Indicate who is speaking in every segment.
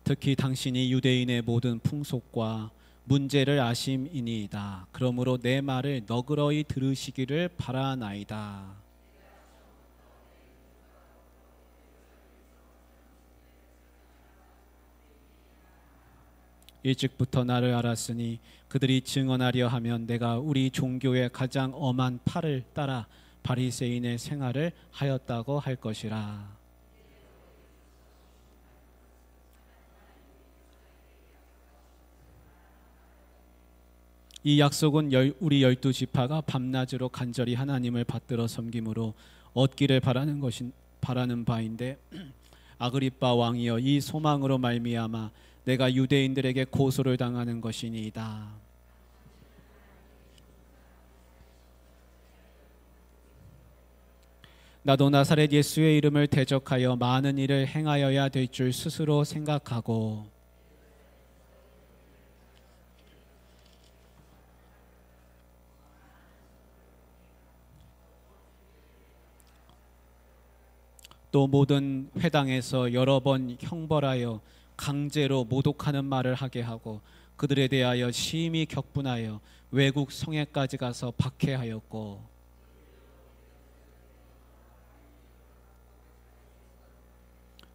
Speaker 1: 특히 당신이 유대인의 모든 풍속과 문제를 아심이니이다. 그러므로 내 말을 너그러이 들으시기를 바라나이다. 일찍부터 나를 알았으니 그들이 증언하려 하면 내가 우리 종교의 가장 엄한 팔을 따라 바리새인의 생활을 하였다고 할 것이라. 이 약속은 우리 12지파가 밤낮으로 간절히 하나님을 받들어 섬김으로 얻기를 바라는 바인데 아그리빠 왕이여, 이 소망으로 말미암아 내가 유대인들에게 고소를 당하는 것이니이다. 나도 나사렛 예수의 이름을 대적하여 많은 일을 행하여야 될 줄 스스로 생각하고 또 모든 회당에서 여러 번 형벌하여 강제로 모독하는 말을 하게 하고 그들에 대하여 심히 격분하여 외국 성에까지 가서 박해하였고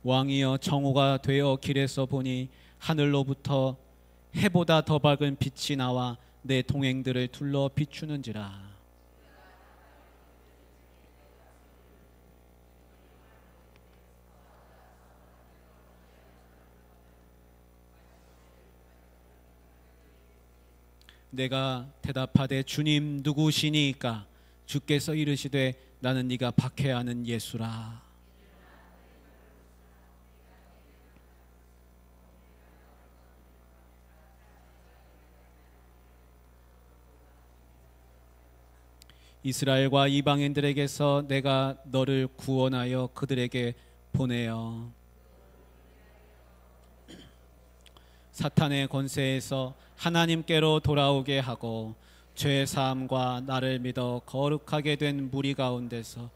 Speaker 1: 왕이여, 정오가 되어 길에서 보니 하늘로부터 해보다 더 밝은 빛이 나와 내 동행들을 둘러 비추는지라. 내가 대답하되 주님 누구시니까? 주께서 이르시되 나는 네가 박해하는 예수라. 이스라엘과 이방인들에게서 내가 너를 구원하여 그들에게 보내어 사탄의 권세에서 하나님께로 돌아오게 하고 죄 사함과 나를 믿어 거룩하게 된 무리 가운데서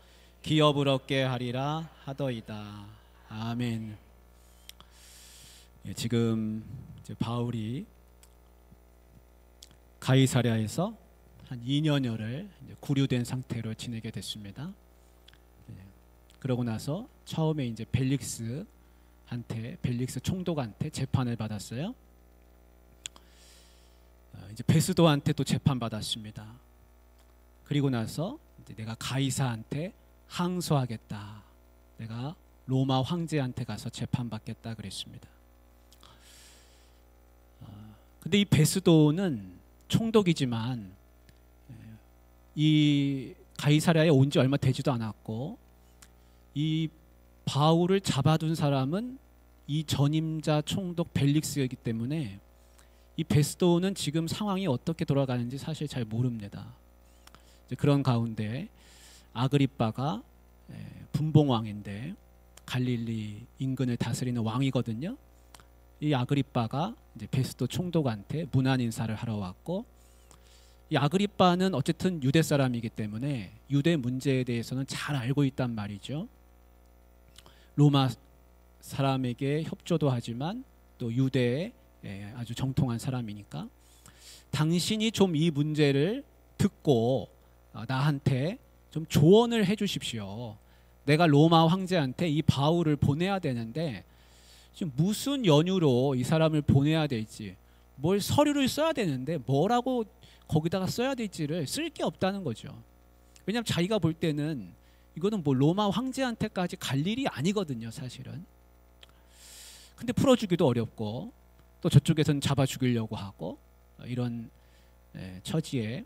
Speaker 1: 기업을 얻게 하리라 하더이다. 아멘. 지금 바울이 가이사랴에서 한 2년여를 구류된 상태로 지내게 됐습니다. 그러고 나서 처음에 이제 벨릭스 총독한테 재판을 받았어요. 이제 베스도한테 또 재판 받았습니다. 그리고 나서 이제 내가 가이사한테 항소하겠다. 내가 로마 황제한테 가서 재판 받겠다 그랬습니다. 근데 이 베스도는 총독이지만 이 가이사랴에 온 지 얼마 되지도 않았고 이 바울을 잡아둔 사람은 이 전임자 총독 벨릭스이기 때문에 이 베스도는 지금 상황이 어떻게 돌아가는지 사실 잘 모릅니다. 그런 가운데 아그리빠가 분봉왕인데 갈릴리 인근을 다스리는 왕이거든요. 이 아그리빠가 이제 베스도 총독한테 문안 인사를 하러 왔고, 이 아그리빠는 어쨌든 유대 사람이기 때문에 유대 문제에 대해서는 잘 알고 있단 말이죠. 로마 사람에게 협조도 하지만 또 유대에 아주 정통한 사람이니까 당신이 좀 이 문제를 듣고 나한테 좀 조언을 해 주십시오. 내가 로마 황제한테 이 바울을 보내야 되는데 지금 무슨 연유로 이 사람을 보내야 될지, 뭘 서류를 써야 되는데 뭐라고 거기다가 써야 될지를 쓸 게 없다는 거죠. 왜냐하면 자기가 볼 때는 이거는 뭐 로마 황제한테까지 갈 일이 아니거든요, 사실은. 근데 풀어주기도 어렵고 또 저쪽에서는 잡아 죽이려고 하고 이런 처지에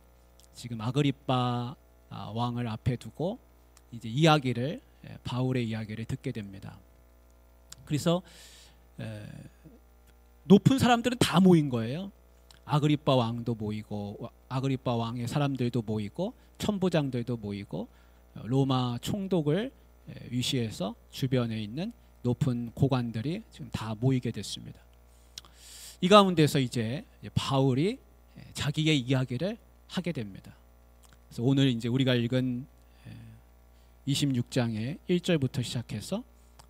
Speaker 1: 지금 아그리빠 왕을 앞에 두고 이제 바울의 이야기를 듣게 됩니다. 그래서 높은 사람들은 다 모인 거예요. 아그리빠 왕도 모이고 아그리빠 왕의 사람들도 모이고 천부장들도 모이고 로마 총독을 위시해서 주변에 있는 높은 고관들이 지금 다 모이게 됐습니다. 이 가운데서 이제 바울이 자기의 이야기를 하게 됩니다. 그래서 오늘 이제 우리가 읽은 26장의 1절부터 시작해서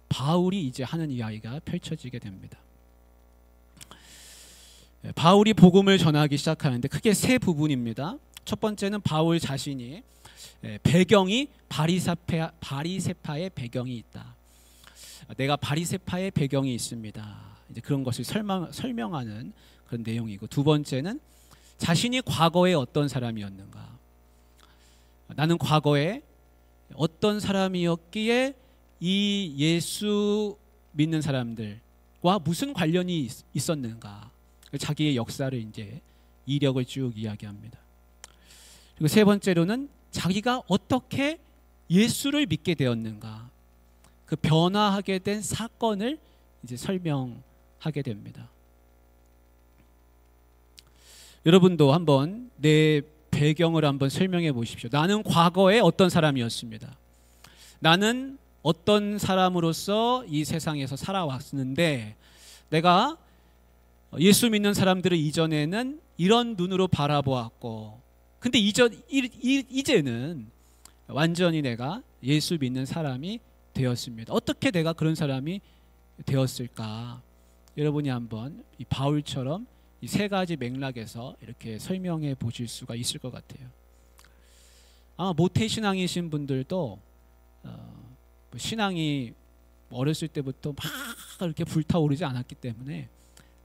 Speaker 1: 바울이 이제 하는 이야기가 펼쳐지게 됩니다. 바울이 복음을 전하기 시작하는데 크게 세 부분입니다. 첫 번째는 바울 자신이 배경이 바리새파의 배경이 있다. 내가 바리새파의 배경이 있습니다. 이제 그런 것을 설명하는 그런 내용이고, 두 번째는 자신이 과거에 어떤 사람이었는가. 나는 과거에 어떤 사람이었기에 이 예수 믿는 사람들과 무슨 관련이 있었는가. 자기의 역사를 이제 이력을 쭉 이야기합니다. 그리고 세 번째로는 자기가 어떻게 예수를 믿게 되었는가. 그 변화하게 된 사건을 이제 설명하게 됩니다. 여러분도 한번 내 배경을 한번 설명해 보십시오. 나는 과거에 어떤 사람이었습니다. 나는 어떤 사람으로서 이 세상에서 살아왔는데, 내가 예수 믿는 사람들을 이전에는 이런 눈으로 바라보았고, 근데 이제는 완전히 내가 예수 믿는 사람이 되었습니다. 어떻게 내가 그런 사람이 되었을까? 여러분이 한번 이 바울처럼 이 세 가지 맥락에서 이렇게 설명해 보실 수가 있을 것 같아요. 아마 모태신앙이신 분들도 신앙이 어렸을 때부터 막 이렇게 불타오르지 않았기 때문에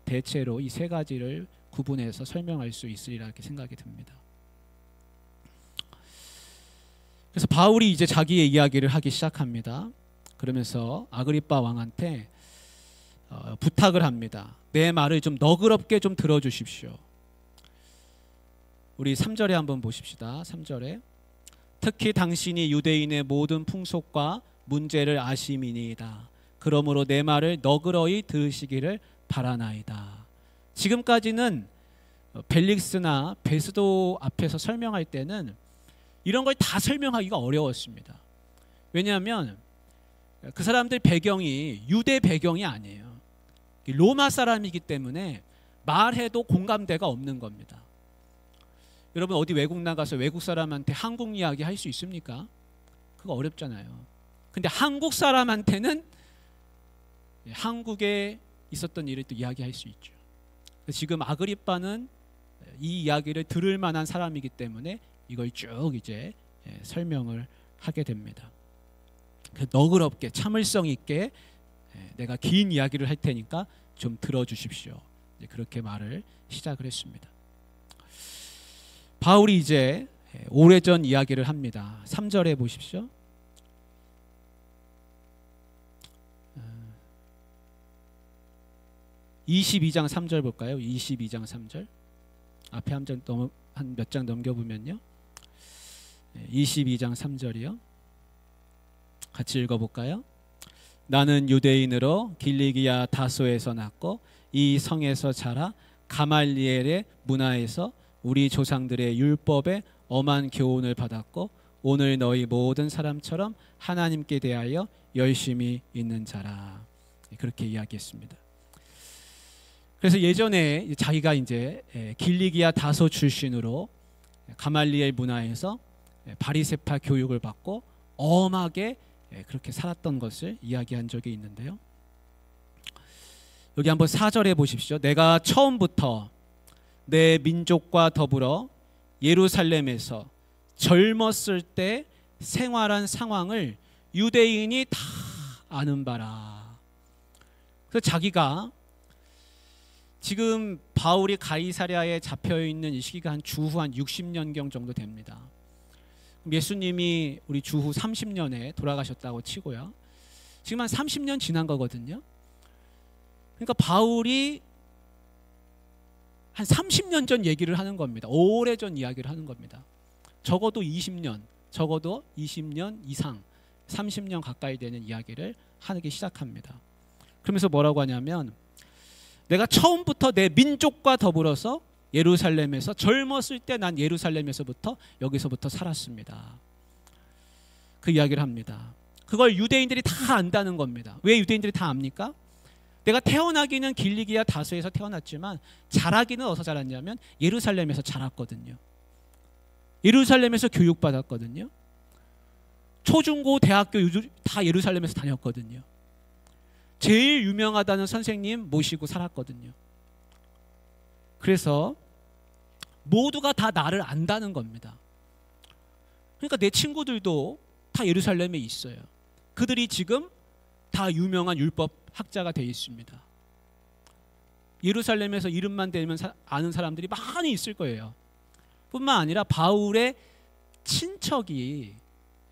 Speaker 1: 대체로 이 세 가지를 구분해서 설명할 수 있으리라 이렇게 생각이 듭니다. 그래서 바울이 이제 자기의 이야기를 하기 시작합니다. 그러면서 아그리빠 왕한테 부탁을 합니다. 내 말을 좀 너그럽게 좀 들어주십시오. 우리 3절에 한번 보십시다. 3절에 특히 당신이 유대인의 모든 풍속과 문제를 아심이니이다. 그러므로 내 말을 너그러이 들으시기를 바라나이다. 지금까지는 벨릭스나 베스도 앞에서 설명할 때는 이런 걸 다 설명하기가 어려웠습니다. 왜냐하면 그 사람들 배경이 유대 배경이 아니에요. 로마 사람이기 때문에 말해도 공감대가 없는 겁니다. 여러분 어디 외국 나가서 외국 사람한테 한국 이야기 할 수 있습니까? 그거 어렵잖아요. 근데 한국 사람한테는 한국에 있었던 일을 또 이야기할 수 있죠. 지금 아그리빠는 이 이야기를 들을 만한 사람이기 때문에 이걸 쭉 이제 설명을 하게 됩니다. 너그럽게 참을성 있게 내가 긴 이야기를 할 테니까 좀 들어주십시오. 그렇게 말을 시작을 했습니다. 바울이 이제 오래전 이야기를 합니다. 3절에 보십시오. (22장 3절) 볼까요? 22장 3절 앞에 한 몇 장 넘겨보면요, 22장 3절이요. 같이 읽어볼까요? 나는 유대인으로 길리기아 다소에서 났고 이 성에서 자라 가말리엘의 문화에서 우리 조상들의 율법에 엄한 교훈을 받았고 오늘 너희 모든 사람처럼 하나님께 대하여 열심히 있는 자라. 그렇게 이야기했습니다. 그래서 예전에 자기가 이제 길리기아 다소 출신으로 가말리엘 문화에서 바리새파 교육을 받고 엄하게 그렇게 살았던 것을 이야기한 적이 있는데요. 여기 한번 4절에 보십시오. 내가 처음부터 내 민족과 더불어 예루살렘에서 젊었을 때 생활한 상황을 유대인이 다 아는 바라. 그래서 자기가 지금 바울이 가이사랴에 잡혀있는 이 시기가 한 주후 한 60년경 정도 됩니다. 예수님이 우리 주후 30년에 돌아가셨다고 치고요. 지금 한 30년 지난 거거든요. 그러니까 바울이 한 30년 전 얘기를 하는 겁니다. 오래전 이야기를 하는 겁니다. 적어도 20년, 적어도 20년 이상, 30년 가까이 되는 이야기를 하기 시작합니다. 그러면서 뭐라고 하냐면 내가 처음부터 내 민족과 더불어서 예루살렘에서 젊었을 때 난 예루살렘에서부터 여기서부터 살았습니다. 그 이야기를 합니다. 그걸 유대인들이 다 안다는 겁니다. 왜 유대인들이 다 압니까? 내가 태어나기는 길리기아 다소에서 태어났지만 자라기는 어디서 자랐냐면 예루살렘에서 자랐거든요. 예루살렘에서 교육받았거든요. 초중고 대학교 다 예루살렘에서 다녔거든요. 제일 유명하다는 선생님 모시고 살았거든요. 그래서 모두가 다 나를 안다는 겁니다. 그러니까 내 친구들도 다 예루살렘에 있어요. 그들이 지금 다 유명한 율법 학자가 되어 있습니다. 예루살렘에서 이름만 대면 아는 사람들이 많이 있을 거예요. 뿐만 아니라 바울의 친척이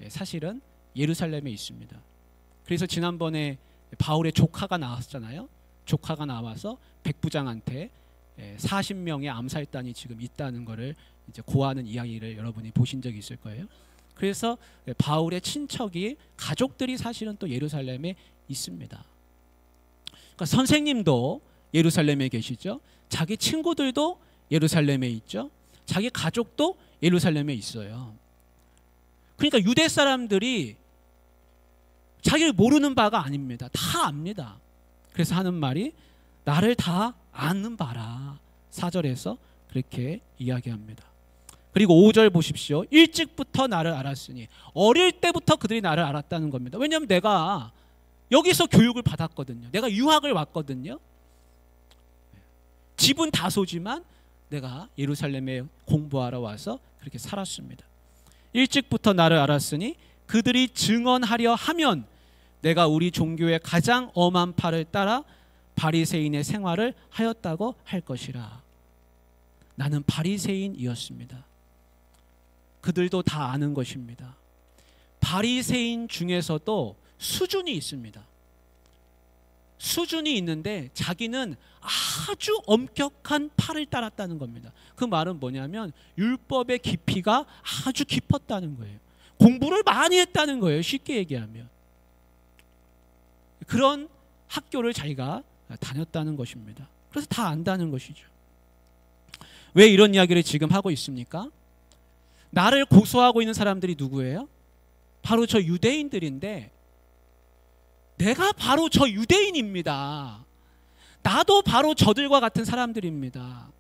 Speaker 1: 사실은 예루살렘에 있습니다. 그래서 지난번에 바울의 조카가 나왔잖아요. 조카가 나와서 백부장한테 40명의 암살단이 지금 있다는 것을 이제 고하는 이야기를 여러분이 보신 적이 있을 거예요. 그래서 바울의 친척이 가족들이 사실은 또 예루살렘에 있습니다. 그러니까 선생님도 예루살렘에 계시죠. 자기 친구들도 예루살렘에 있죠. 자기 가족도 예루살렘에 있어요. 그러니까 유대 사람들이 자기를 모르는 바가 아닙니다. 다 압니다. 그래서 하는 말이 나를 다 아는 바라. 4절에서 그렇게 이야기합니다. 그리고 5절 보십시오. 일찍부터 나를 알았으니, 어릴 때부터 그들이 나를 알았다는 겁니다. 왜냐하면 내가 여기서 교육을 받았거든요. 내가 유학을 왔거든요. 집은 다소지만 내가 예루살렘에 공부하러 와서 그렇게 살았습니다. 일찍부터 나를 알았으니 그들이 증언하려 하면 내가 우리 종교의 가장 엄한 파를 따라 바리새인의 생활을 하였다고 할 것이라. 나는 바리새인이었습니다. 그들도 다 아는 것입니다. 바리새인 중에서도 수준이 있습니다. 수준이 있는데 자기는 아주 엄격한 파를 따랐다는 겁니다. 그 말은 뭐냐면 율법의 깊이가 아주 깊었다는 거예요. 공부를 많이 했다는 거예요. 쉽게 얘기하면. 그런 학교를 자기가 다녔다는 것입니다. 그래서 다 안다는 것이죠. 왜 이런 이야기를 지금 하고 있습니까? 나를 고소하고 있는 사람들이 누구예요? 바로 저 유대인들인데, 내가 바로 저 유대인입니다. 나도 바로 저들과 같은 사람들입니다.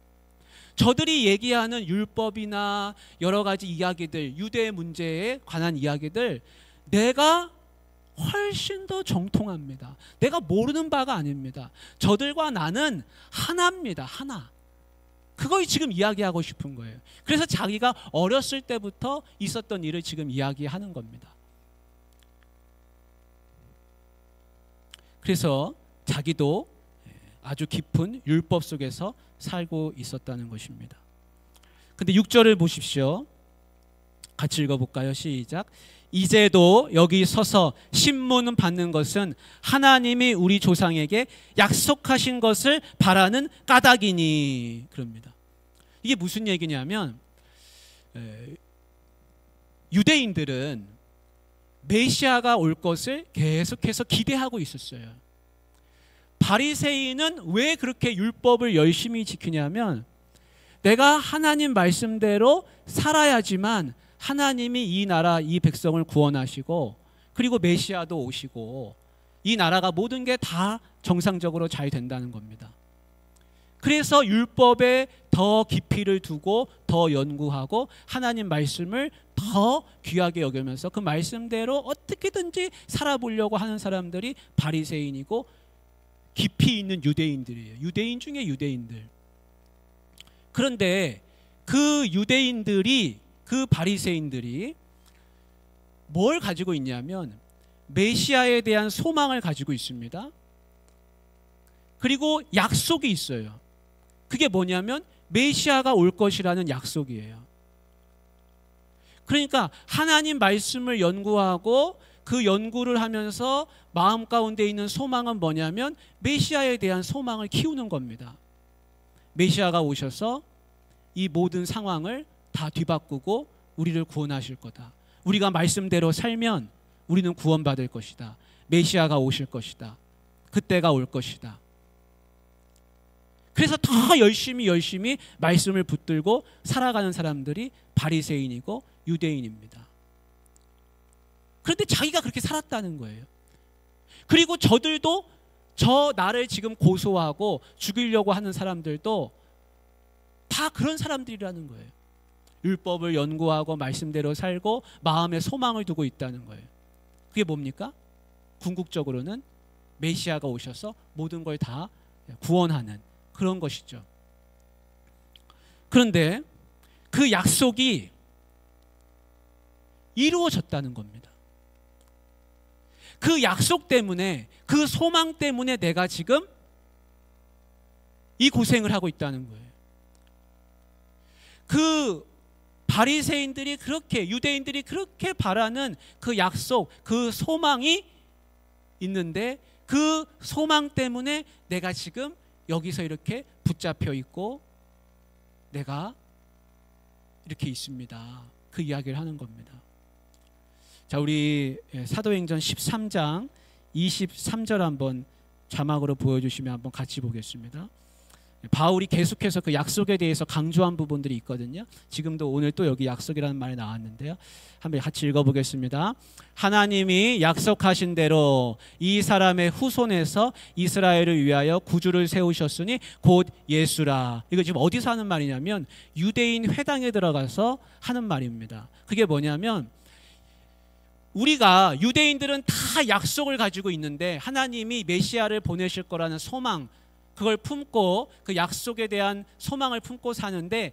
Speaker 1: 저들이 얘기하는 율법이나 여러 가지 이야기들, 유대 문제에 관한 이야기들, 내가 훨씬 더 정통합니다. 내가 모르는 바가 아닙니다. 저들과 나는 하나입니다. 하나. 그거 지금 이야기하고 싶은 거예요. 그래서 자기가 어렸을 때부터 있었던 일을 지금 이야기하는 겁니다. 그래서 자기도 아주 깊은 율법 속에서 살고 있었다는 것입니다. 근데 6절을 보십시오. 같이 읽어볼까요? 시작. 이제도 여기 서서 신문 받는 것은 하나님이 우리 조상에게 약속하신 것을 바라는 까닭이니. 그럽니다. 이게 무슨 얘기냐면 유대인들은 메시아가 올 것을 계속해서 기대하고 있었어요. 바리새인은 왜 그렇게 율법을 열심히 지키냐면 내가 하나님 말씀대로 살아야지만 하나님이 이 나라, 이 백성을 구원하시고 그리고 메시아도 오시고 이 나라가 모든 게 다 정상적으로 잘 된다는 겁니다. 그래서 율법에 더 깊이를 두고 더 연구하고 하나님 말씀을 더 귀하게 여기면서 그 말씀대로 어떻게든지 살아보려고 하는 사람들이 바리새인이고 깊이 있는 유대인들이에요. 유대인 중에 유대인들. 그런데 그 유대인들이, 그 바리새인들이 뭘 가지고 있냐면 메시아에 대한 소망을 가지고 있습니다. 그리고 약속이 있어요. 그게 뭐냐면 메시아가 올 것이라는 약속이에요. 그러니까 하나님 말씀을 연구하고 그 연구를 하면서 마음 가운데 있는 소망은 뭐냐면 메시아에 대한 소망을 키우는 겁니다. 메시아가 오셔서 이 모든 상황을 다 뒤바꾸고 우리를 구원하실 거다. 우리가 말씀대로 살면 우리는 구원받을 것이다. 메시아가 오실 것이다. 그때가 올 것이다. 그래서 더 열심히 말씀을 붙들고 살아가는 사람들이 바리새인이고 유대인입니다. 그런데 자기가 그렇게 살았다는 거예요. 그리고 저들도 저 나를 지금 고소하고 죽이려고 하는 사람들도 다 그런 사람들이라는 거예요. 율법을 연구하고 말씀대로 살고 마음에 소망을 두고 있다는 거예요. 그게 뭡니까? 궁극적으로는 메시아가 오셔서 모든 걸 다 구원하는 그런 것이죠. 그런데 그 약속이 이루어졌다는 겁니다. 그 약속 때문에, 그 소망 때문에 내가 지금 이 고생을 하고 있다는 거예요. 그 바리새인들이 그렇게, 유대인들이 그렇게 바라는 그 약속, 그 소망이 있는데 그 소망 때문에 내가 지금 여기서 이렇게 붙잡혀 있고 내가 이렇게 있습니다. 그 이야기를 하는 겁니다. 자, 우리 사도행전 13장 23절 한번 자막으로 보여주시면 한번 같이 보겠습니다. 바울이 계속해서 그 약속에 대해서 강조한 부분들이 있거든요. 지금도 오늘 또 여기 약속이라는 말이 나왔는데요. 한번 같이 읽어보겠습니다. 하나님이 약속하신 대로 이 사람의 후손에서 이스라엘을 위하여 구주를 세우셨으니 곧 예수라. 이거 지금 어디서 하는 말이냐면 유대인 회당에 들어가서 하는 말입니다. 그게 뭐냐면 우리가 유대인들은 다 약속을 가지고 있는데 하나님이 메시아를 보내실 거라는 소망, 그걸 품고 그 약속에 대한 소망을 품고 사는데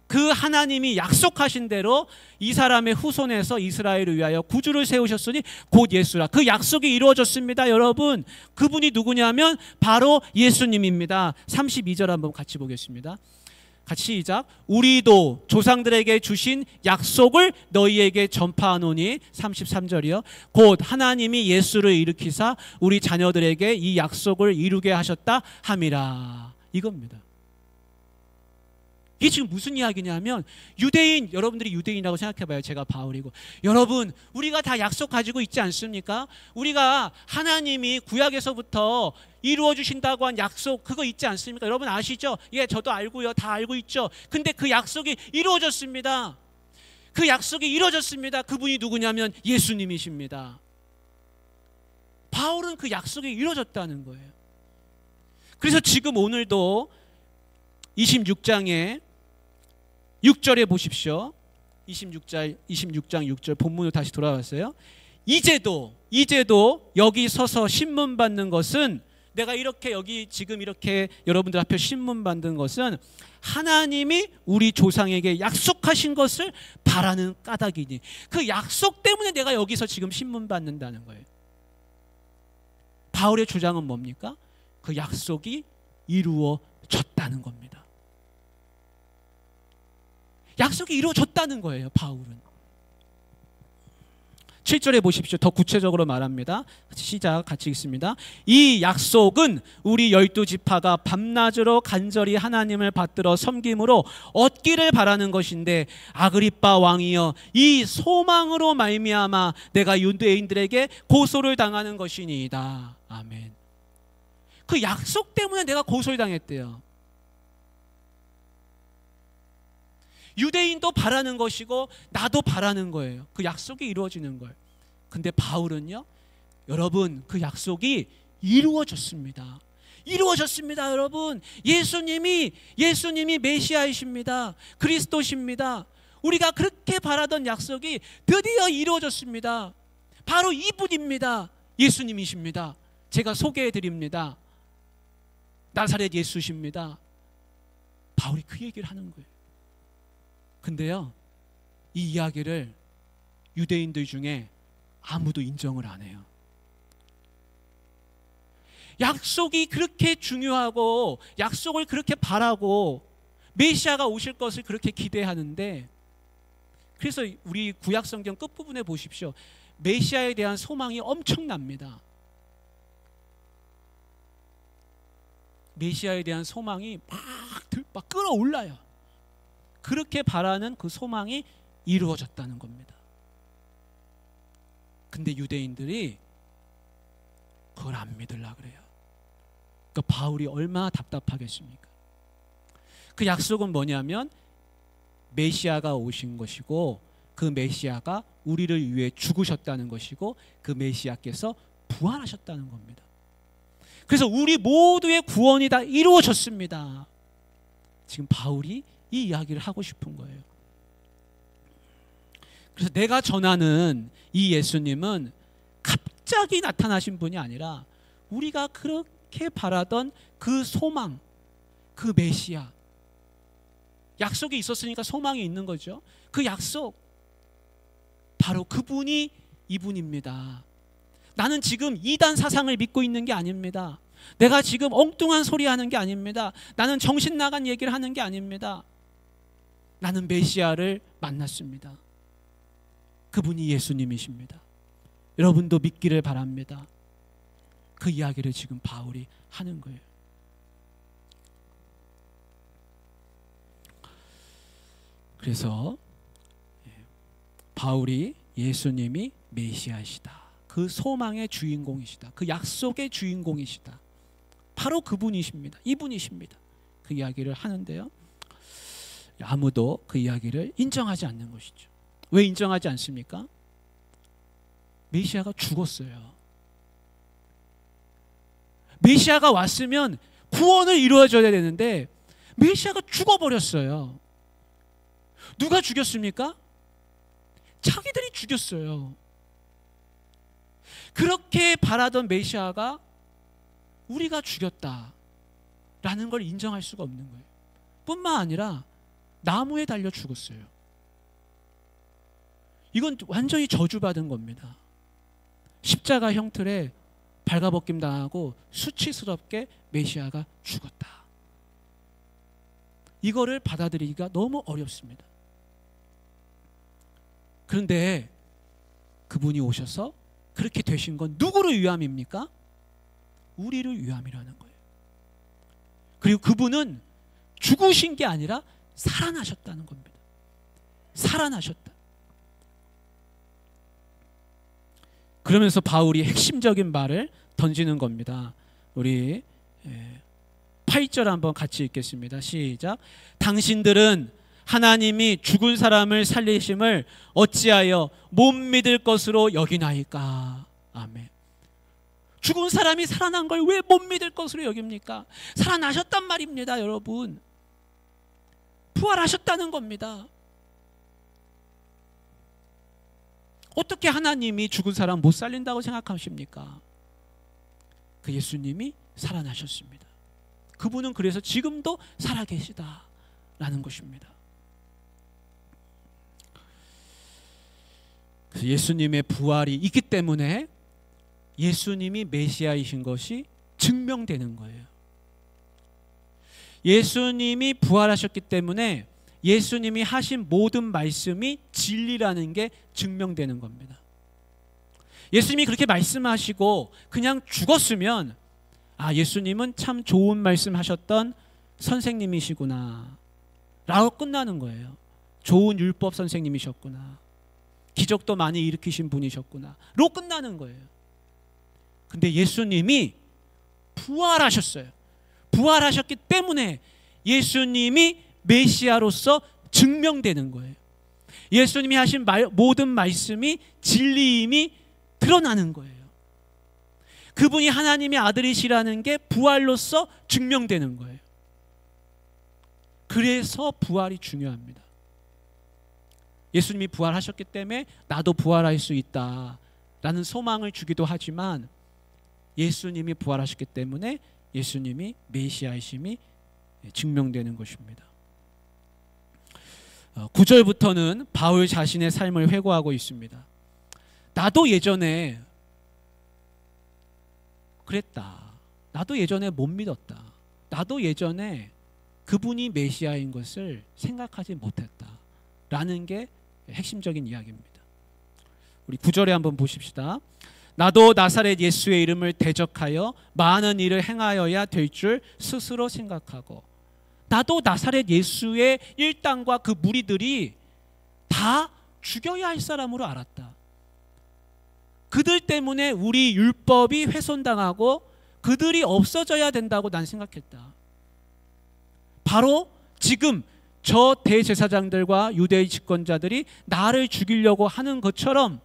Speaker 1: 그 하나님이 약속하신 대로 이 사람의 후손에서 이스라엘을 위하여 구주를 세우셨으니 곧 예수라. 그 약속이 이루어졌습니다. 여러분, 그분이 누구냐면 바로 예수님입니다. 32절 한번 같이 보겠습니다. 같이 시작. 우리도 조상들에게 주신 약속을 너희에게 전파하노니 33절이요. 곧 하나님이 예수를 일으키사 우리 자녀들에게 이 약속을 이루게 하셨다 함이라. 이겁니다. 이게 지금 무슨 이야기냐면 유대인, 여러분들이 유대인이라고 생각해봐요. 제가 바울이고. 여러분, 우리가 다 약속 가지고 있지 않습니까? 우리가 하나님이 구약에서부터 이루어 주신다고 한 약속, 그거 있지 않습니까? 여러분 아시죠? 예, 저도 알고요. 다 알고 있죠. 근데 그 약속이 이루어졌습니다. 그 약속이 이루어졌습니다. 그분이 누구냐면 예수님이십니다. 바울은 그 약속이 이루어졌다는 거예요. 그래서 지금 오늘도 26장에 6절에 보십시오. 26장 6절 본문으로 다시 돌아왔어요. 이제도 여기 서서 신문 받는 것은, 내가 이렇게 여기 지금 이렇게 여러분들 앞에 신문 받는 것은 하나님이 우리 조상에게 약속하신 것을 바라는 까닭이니, 그 약속 때문에 내가 여기서 지금 신문 받는다는 거예요. 바울의 주장은 뭡니까? 그 약속이 이루어졌다는 겁니다. 약속이 이루어졌다는 거예요. 바울은 7절에 보십시오. 더 구체적으로 말합니다. 시작 같이 읽습니다. 이 약속은 우리 12지파가 밤낮으로 간절히 하나님을 받들어 섬김으로 얻기를 바라는 것인데 아그리빠 왕이여, 이 소망으로 말미암아 내가 유대인들에게 고소를 당하는 것이니이다. 아멘. 그 약속 때문에 내가 고소를 당했대요. 유대인도 바라는 것이고 나도 바라는 거예요. 그 약속이 이루어지는 걸. 근데 바울은요, 여러분, 그 약속이 이루어졌습니다. 이루어졌습니다. 여러분, 예수님이 메시아이십니다. 그리스도십니다. 우리가 그렇게 바라던 약속이 드디어 이루어졌습니다. 바로 이분입니다. 예수님이십니다. 제가 소개해드립니다. 나사렛 예수십니다. 바울이 그 얘기를 하는 거예요. 근데요, 이 이야기를 유대인들 중에 아무도 인정을 안 해요. 약속이 그렇게 중요하고 약속을 그렇게 바라고 메시아가 오실 것을 그렇게 기대하는데, 그래서 우리 구약성경 끝부분에 보십시오. 메시아에 대한 소망이 엄청납니다. 메시아에 대한 소망이 막 끌어올라요. 그렇게 바라는 그 소망이 이루어졌다는 겁니다. 근데 유대인들이 그걸 안 믿으려고 그래요. 그러니까 바울이 얼마나 답답하겠습니까? 그 약속은 뭐냐면 메시아가 오신 것이고 그 메시아가 우리를 위해 죽으셨다는 것이고 그 메시아께서 부활하셨다는 겁니다. 그래서 우리 모두의 구원이 다 이루어졌습니다. 지금 바울이 이 이야기를 하고 싶은 거예요. 그래서 내가 전하는 이 예수님은 갑자기 나타나신 분이 아니라 우리가 그렇게 바라던 그 소망, 그 메시아, 약속이 있었으니까 소망이 있는 거죠. 그 약속, 바로 그분이 이분입니다. 나는 지금 이단 사상을 믿고 있는 게 아닙니다. 내가 지금 엉뚱한 소리 하는 게 아닙니다. 나는 정신 나간 얘기를 하는 게 아닙니다. 나는 메시아를 만났습니다. 그분이 예수님이십니다. 여러분도 믿기를 바랍니다. 그 이야기를 지금 바울이 하는 거예요. 그래서 바울이 예수님이 메시아이시다, 그 소망의 주인공이시다, 그 약속의 주인공이시다, 바로 그분이십니다. 이분이십니다. 그 이야기를 하는데요, 아무도 그 이야기를 인정하지 않는 것이죠. 왜 인정하지 않습니까? 메시아가 죽었어요. 메시아가 왔으면 구원을 이루어져야 되는데 메시아가 죽어버렸어요. 누가 죽였습니까? 자기들이 죽였어요. 그렇게 바라던 메시아가 우리가 죽였다라는 걸 인정할 수가 없는 거예요. 뿐만 아니라 나무에 달려 죽었어요. 이건 완전히 저주받은 겁니다. 십자가 형틀에 발가벗김 당하고 수치스럽게 메시아가 죽었다. 이거를 받아들이기가 너무 어렵습니다. 그런데 그분이 오셔서 그렇게 되신 건 누구를 위함입니까? 우리를 위함이라는 거예요. 그리고 그분은 죽으신 게 아니라 살아나셨다는 겁니다. 살아나셨다. 그러면서 바울이 핵심적인 말을 던지는 겁니다. 우리 8절 한번 같이 읽겠습니다. 시작. 당신들은 하나님이 죽은 사람을 살리심을 어찌하여 못 믿을 것으로 여기나이까. 아멘. 죽은 사람이 살아난 걸 왜 못 믿을 것으로 여깁니까? 살아나셨단 말입니다, 여러분. 부활하셨다는 겁니다. 어떻게 하나님이 죽은 사람 못 살린다고 생각하십니까? 그 예수님이 살아나셨습니다. 그분은 그래서 지금도 살아계시다라는 것입니다. 그래서 예수님의 부활이 있기 때문에 예수님이 메시아이신 것이 증명되는 거예요. 예수님이 부활하셨기 때문에 예수님이 하신 모든 말씀이 진리라는 게 증명되는 겁니다. 예수님이 그렇게 말씀하시고 그냥 죽었으면 아, 예수님은 참 좋은 말씀하셨던 선생님이시구나 라고 끝나는 거예요. 좋은 율법 선생님이셨구나, 기적도 많이 일으키신 분이셨구나 로 끝나는 거예요. 근데 예수님이 부활하셨어요. 부활하셨기 때문에 예수님이 메시아로서 증명되는 거예요. 예수님이 하신 모든 말씀이 진리임이 드러나는 거예요. 그분이 하나님의 아들이시라는 게 부활로서 증명되는 거예요. 그래서 부활이 중요합니다. 예수님이 부활하셨기 때문에 나도 부활할 수 있다라는 소망을 주기도 하지만 예수님이 부활하셨기 때문에 예수님이 메시아이심이 증명되는 것입니다. 9절부터는 바울 자신의 삶을 회고하고 있습니다. 나도 예전에 그랬다. 나도 예전에 못 믿었다. 나도 예전에 그분이 메시아인 것을 생각하지 못했다. 라는 게 핵심적인 이야기입니다. 우리 9절에 한번 보십시다. 나도 나사렛 예수의 이름을 대적하여 많은 일을 행하여야 될 줄 스스로 생각하고, 나도 나사렛 예수의 일당과 그 무리들이 다 죽여야 할 사람으로 알았다. 그들 때문에 우리 율법이 훼손당하고 그들이 없어져야 된다고 난 생각했다. 바로 지금 저 대제사장들과 유대의 집권자들이 나를 죽이려고 하는 것처럼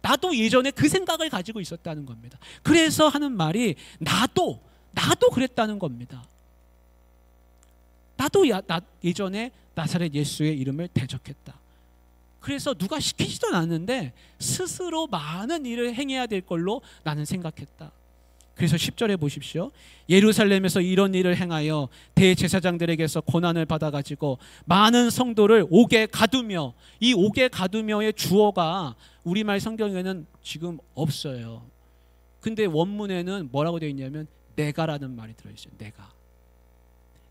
Speaker 1: 나도 예전에 그 생각을 가지고 있었다는 겁니다. 그래서 하는 말이 나도 그랬다는 겁니다. 나도 예전에 나사렛 예수의 이름을 대적했다. 그래서 누가 시키지도 않았는데 스스로 많은 일을 행해야 될 걸로 나는 생각했다. 그래서 10절에 보십시오. 예루살렘에서 이런 일을 행하여 대제사장들에게서 고난을 받아가지고 많은 성도를 옥에 가두며, 이 옥에 가두며의 주어가 우리말 성경에는 지금 없어요. 근데 원문에는 뭐라고 되어 있냐면 내가라는 말이 들어있어요.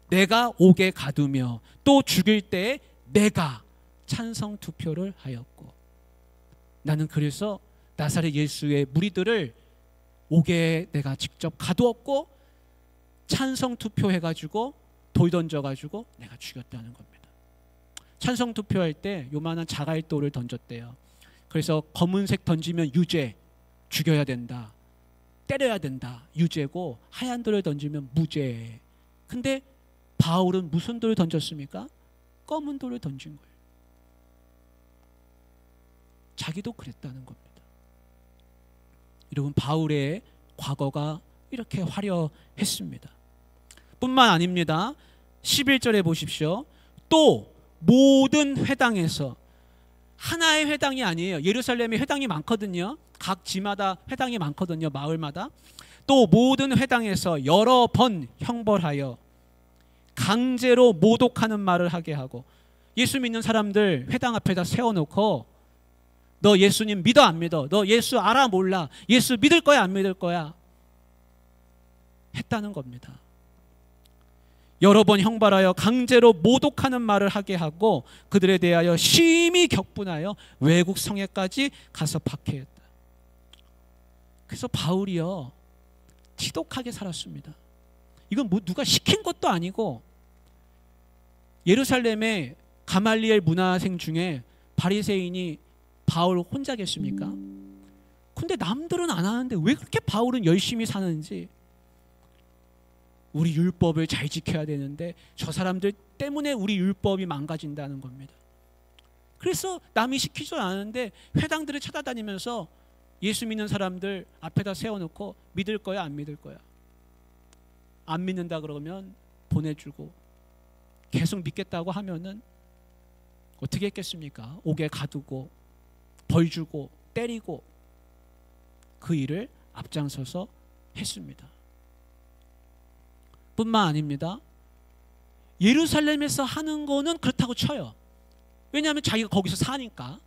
Speaker 1: 내가 옥에 가두며 또 죽일 때에 내가 찬성 투표를 하였고, 나는 그래서 나사렛 예수의 무리들을 옥에 내가 직접 가두었고 찬성 투표해가지고 돌 던져가지고 내가 죽였다는 겁니다. 찬성 투표할 때 요만한 자갈돌을 던졌대요. 그래서 검은색 던지면 유죄, 죽여야 된다, 때려야 된다, 유죄고, 하얀 돌을 던지면 무죄. 근데 바울은 무슨 돌을 던졌습니까? 검은 돌을 던진 거예요. 자기도 그랬다는 겁니다. 여러분, 바울의 과거가 이렇게 화려했습니다. 뿐만 아닙니다. 11절에 보십시오. 또 모든 회당에서, 하나의 회당이 아니에요. 예루살렘에 회당이 많거든요. 각 지마다 회당이 많거든요. 마을마다. 또 모든 회당에서 여러 번 형벌하여 강제로 모독하는 말을 하게 하고, 예수 믿는 사람들 회당 앞에다 세워놓고 너 예수님 믿어 안 믿어? 너 예수 알아 몰라? 예수 믿을 거야 안 믿을 거야? 했다는 겁니다. 여러 번 형벌하여 강제로 모독하는 말을 하게 하고 그들에 대하여 심히 격분하여 외국 성에까지 가서 박해했다. 그래서 바울이요, 지독하게 살았습니다. 이건 뭐 누가 시킨 것도 아니고, 예루살렘의 가말리엘 문화생 중에 바리새인이 바울 혼자겠습니까? 근데 남들은 안 하는데 왜 그렇게 바울은 열심히 사는지, 우리 율법을 잘 지켜야 되는데 저 사람들 때문에 우리 율법이 망가진다는 겁니다. 그래서 남이 시키지도 않았는데 회당들을 찾아다니면서 예수 믿는 사람들 앞에다 세워놓고 믿을 거야 안 믿을 거야? 안 믿는다 그러면 보내주고, 계속 믿겠다고 하면은 어떻게 했겠습니까? 옥에 가두고 벌 주고 때리고, 그 일을 앞장서서 했습니다. 뿐만 아닙니다. 예루살렘에서 하는 거는 그렇다고 쳐요. 왜냐하면 자기가 거기서 사니까.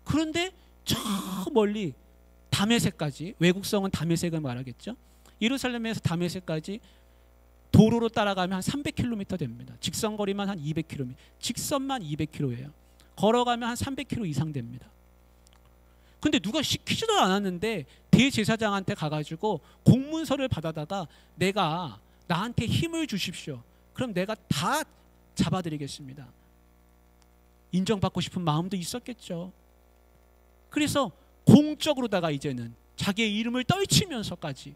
Speaker 1: 그런데 저 멀리 다메섹까지, 외국성은 다메섹을 말하겠죠. 예루살렘에서 다메섹까지 도로로 따라가면 한 300km 됩니다. 직선거리만 한 200km, 직선만 200km예요. 걸어가면 한 300km 이상 됩니다. 근데 누가 시키지도 않았는데 대제사장한테 가가지고 공문서를 받아다가 내가, 나한테 힘을 주십시오, 그럼 내가 다 잡아드리겠습니다. 인정받고 싶은 마음도 있었겠죠. 그래서 공적으로다가 이제는 자기의 이름을 떨치면서까지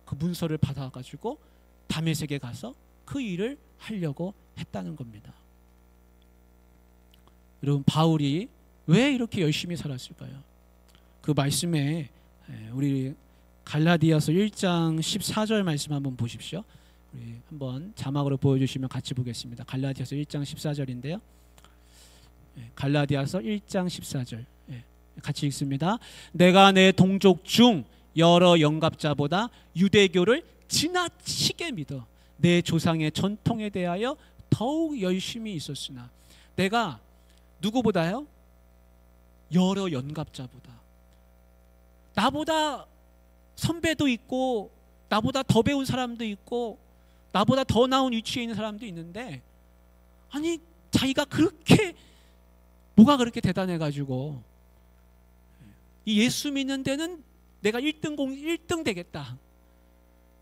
Speaker 1: 그 문서를 받아가지고 다메섹에 가서 그 일을 하려고 했다는 겁니다. 여러분, 바울이 왜 이렇게 열심히 살았을까요? 그 말씀에 우리 갈라디아서 1장 14절 말씀 한번 보십시오. 우리 한번 자막으로 보여주시면 같이 보겠습니다. 갈라디아서 1장 14절인데요. 갈라디아서 1장 14절 같이 읽습니다. 내가 내 동족 중 여러 영갑자보다 유대교를 지나치게 믿어 내 조상의 전통에 대하여 더욱 열심히 있었으나, 내가 누구보다요? 여러 연갑자보다, 나보다 선배도 있고 나보다 더 배운 사람도 있고 나보다 더 나은 위치에 있는 사람도 있는데, 아니 자기가 그렇게 뭐가 그렇게 대단해가지고 이 예수 믿는 데는 내가 1등 되겠다,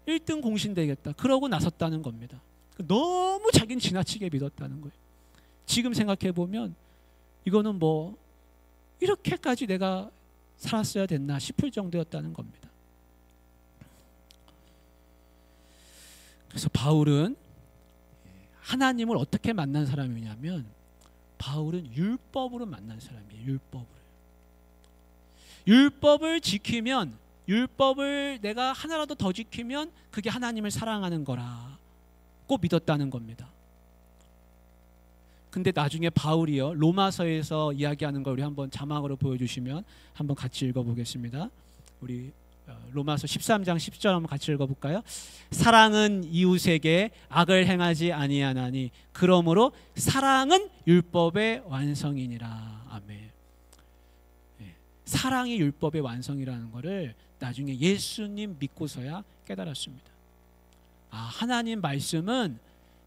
Speaker 1: 1등 공신 되겠다, 그러고 나섰다는 겁니다. 너무 자기는 지나치게 믿었다는 거예요. 지금 생각해보면 이거는 뭐 이렇게까지 내가 살았어야 됐나 싶을 정도였다는 겁니다. 그래서 바울은 하나님을 어떻게 만난 사람이냐면, 바울은 율법으로 만난 사람이에요. 율법을 지키면, 율법을 내가 하나라도 더 지키면 그게 하나님을 사랑하는 거라고 믿었다는 겁니다. 근데 나중에 바울이요, 로마서에서 이야기하는 걸 우리 한번 자막으로 보여주시면 한번 같이 읽어보겠습니다. 우리 로마서 13장 10절 한번 같이 읽어볼까요? 사랑은 이웃에게 악을 행하지 아니하나니 그러므로 사랑은 율법의 완성이니라. 아멘. 사랑이 율법의 완성이라는 것을 나중에 예수님 믿고서야 깨달았습니다. 하나님 말씀은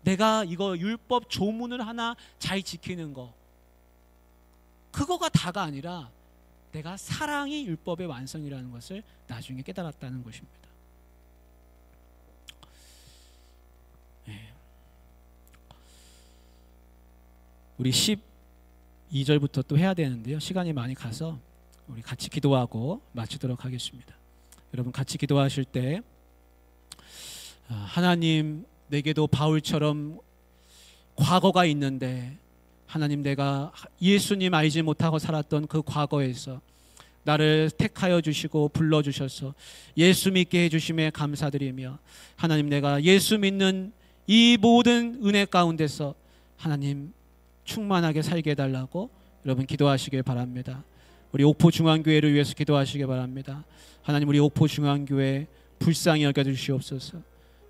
Speaker 1: 내가 이거 율법 조문을 하나 잘 지키는 거, 그거가 다가 아니라 내가 사랑이 율법의 완성이라는 것을 나중에 깨달았다는 것입니다. 우리 12절부터 또 해야 되는데요, 시간이 많이 가서 우리 같이 기도하고 마치도록 하겠습니다. 여러분 같이 기도하실 때 하나님, 내게도 바울처럼 과거가 있는데 하나님, 내가 예수님 알지 못하고 살았던 그 과거에서 나를 택하여 주시고 불러주셔서 예수 믿게 해주심에 감사드리며, 하나님, 내가 예수 믿는 이 모든 은혜 가운데서 하나님 충만하게 살게 해달라고 여러분 기도하시길 바랍니다. 우리 옥포중앙교회를 위해서 기도하시기 바랍니다. 하나님, 우리 옥포중앙교회 불쌍히 여겨주시옵소서.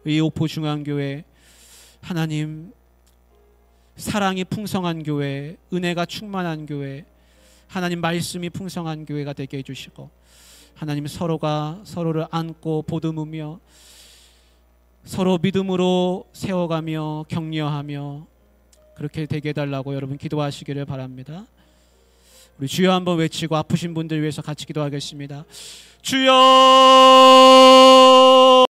Speaker 1: 이 옥포중앙교회 하나님, 사랑이 풍성한 교회, 은혜가 충만한 교회, 하나님 말씀이 풍성한 교회가 되게 해주시고, 하나님 서로가 서로를 안고 보듬으며 서로 믿음으로 세워가며 격려하며 그렇게 되게 해달라고 여러분 기도하시기를 바랍니다. 우리 주여 한번 외치고 아프신 분들 위해서 같이 기도하겠습니다. 주여!